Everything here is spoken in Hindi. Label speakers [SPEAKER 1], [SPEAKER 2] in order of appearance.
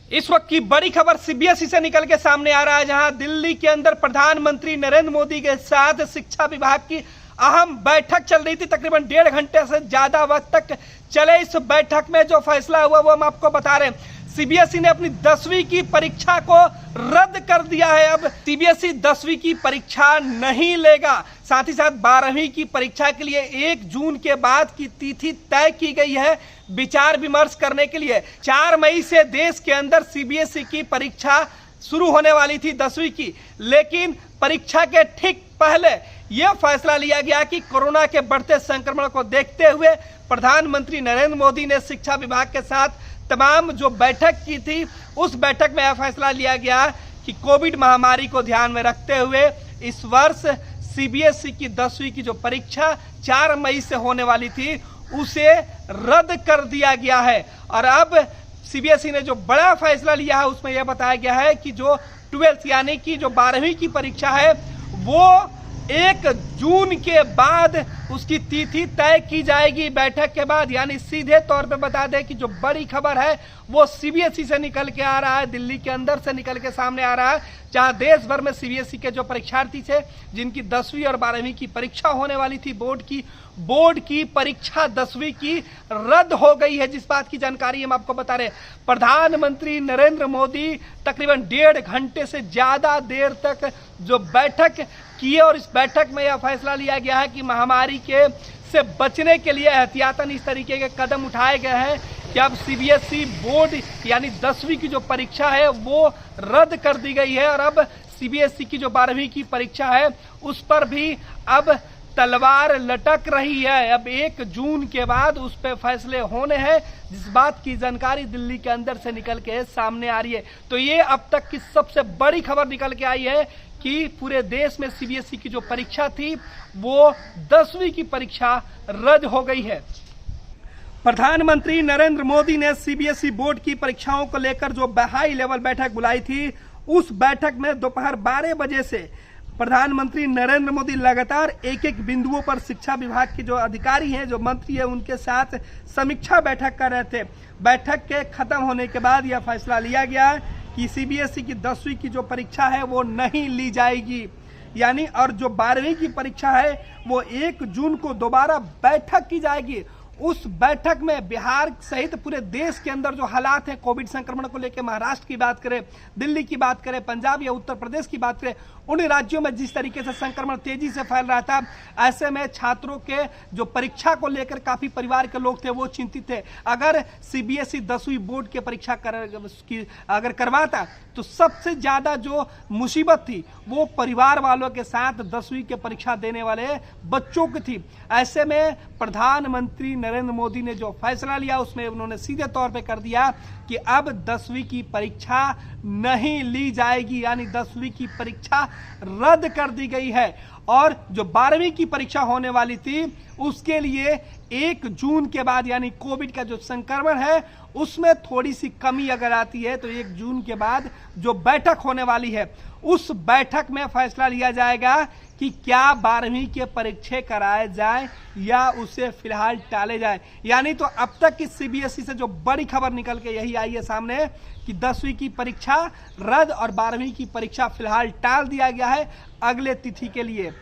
[SPEAKER 1] इस वक्त की बड़ी खबर सीबीएसई से निकल के सामने आ रहा है, जहां दिल्ली के अंदर प्रधानमंत्री नरेंद्र मोदी के साथ शिक्षा विभाग की अहम बैठक चल रही थी। तकरीबन 1.5 घंटे से ज्यादा वक्त तक चले इस बैठक में जो फैसला हुआ वो हम आपको बता रहे हैं। सीबीएसई ने अपनी 10वीं की परीक्षा को रद्द कर दिया है। अब सीबीएसई 10वीं की परीक्षा नहीं लेगा। साथ ही साथ 12वीं की परीक्षा के लिए 1 जून के बाद की तिथि तय की गई है विचार विमर्श करने के लिए। 4 मई से देश के अंदर सीबीएसई की परीक्षा शुरू होने वाली थी 10वीं की, लेकिन परीक्षा के ठीक पहले यह फैसला लिया गया कि कोरोना के बढ़ते संक्रमण को देखते हुए प्रधानमंत्री नरेंद्र मोदी ने शिक्षा विभाग के साथ तमाम जो बैठक की थी, उस बैठक में यह फैसला लिया गया कि कोविड महामारी को ध्यान में रखते हुए इस वर्ष सीबीएसई की 10वीं की जो परीक्षा 4 मई से होने वाली थी उसे रद्द कर दिया गया है। और अब सीबीएसई ने जो बड़ा फैसला लिया है उसमें यह बताया गया है कि जो 12th यानी कि जो 12वीं की परीक्षा है वो 1 जून के बाद उसकी तिथि तय की जाएगी बैठक के बाद। यानी सीधे तौर पे बता दें कि जो बड़ी खबर है वो सीबीएसई से निकल के आ रहा है, दिल्ली के अंदर से निकल के सामने आ रहा है, जहां देश भर में सीबीएसई के जो परीक्षार्थी थे जिनकी 10वीं और 12वीं की परीक्षा होने वाली थी बोर्ड की परीक्षा 10वीं की रद्द हो गई है। जिस बात की जानकारी हम आपको बता रहे हैं, प्रधानमंत्री नरेंद्र मोदी तकरीबन 1.5 घंटे से ज्यादा देर तक जो बैठक किए और इस बैठक में यह फैसला लिया गया है कि महामारी के से बचने के लिए एहतियातन इस तरीके के कदम उठाए गए हैं कि अब सीबीएसई बोर्ड यानी 10वीं की जो परीक्षा है वो रद्द कर दी गई है। और अब सीबीएसई की जो 12वीं की परीक्षा है उस पर भी अब तलवार लटक रही है। अब 1 जून के बाद उस पर फैसले होने हैं, जिस बात की जानकारी दिल्ली के अंदर से निकल के सामने आ रही है। तो ये अब तक की सबसे बड़ी खबर निकल के आई है कि पूरे देश में सीबीएसई की जो परीक्षा थी वो 10वीं की परीक्षा रद्द हो गई है। प्रधानमंत्री नरेंद्र मोदी ने सीबीएसई बोर्ड की परीक्षाओं को लेकर जो हाई लेवल बैठक बुलाई थी, उस बैठक में दोपहर 12 बजे से प्रधानमंत्री नरेंद्र मोदी लगातार एक बिंदुओं पर शिक्षा विभाग के जो अधिकारी हैं, जो मंत्री हैं, उनके साथ समीक्षा बैठक कर रहे थे। बैठक के खत्म होने के बाद यह फैसला लिया गया कि सीबीएसई की 10वीं की जो परीक्षा है वो नहीं ली जाएगी। यानी और जो 12वीं की परीक्षा है वो 1 जून को दोबारा बैठक की जाएगी। उस बैठक में बिहार सहित पूरे देश के अंदर जो हालात हैं कोविड संक्रमण को लेकर, महाराष्ट्र की बात करें, दिल्ली की बात करें, पंजाब या उत्तर प्रदेश की बात करें, उन राज्यों में जिस तरीके से संक्रमण तेजी से फैल रहा था, ऐसे में छात्रों के जो परीक्षा को लेकर काफी परिवार के लोग थे वो चिंतित थे। अगर सीबीएसई 10वीं बोर्ड की परीक्षा अगर करवाता तो सबसे ज्यादा जो मुसीबत थी वो परिवार वालों के साथ 10वीं की परीक्षा देने वाले बच्चों की थी। ऐसे में प्रधानमंत्री नरेंद्र मोदी ने जो फैसला लिया उसमें उन्होंने सीधे तौर पे कर दिया कि अब 10वीं की परीक्षा नहीं ली जाएगी, यानी 10वीं की परीक्षा रद्द कर दी गई है। और जो 12वीं की परीक्षा होने वाली थी उसके लिए 1 जून के बाद यानी कोविड का जो संक्रमण है उसमें थोड़ी सी कमी अगर आती है तो 1 जून के बाद जो बैठक होने वाली है उस बैठक में फैसला लिया जाएगा कि क्या 12वीं के परीक्षा कराए जाए या उसे फिलहाल टाले जाए। यानी तो अब तक की सीबीएसई से जो बड़ी खबर निकल के यही आई है सामने कि 10वीं की परीक्षा रद्द और 12वीं की परीक्षा फिलहाल टाल दिया गया है अगले तिथि के लिए।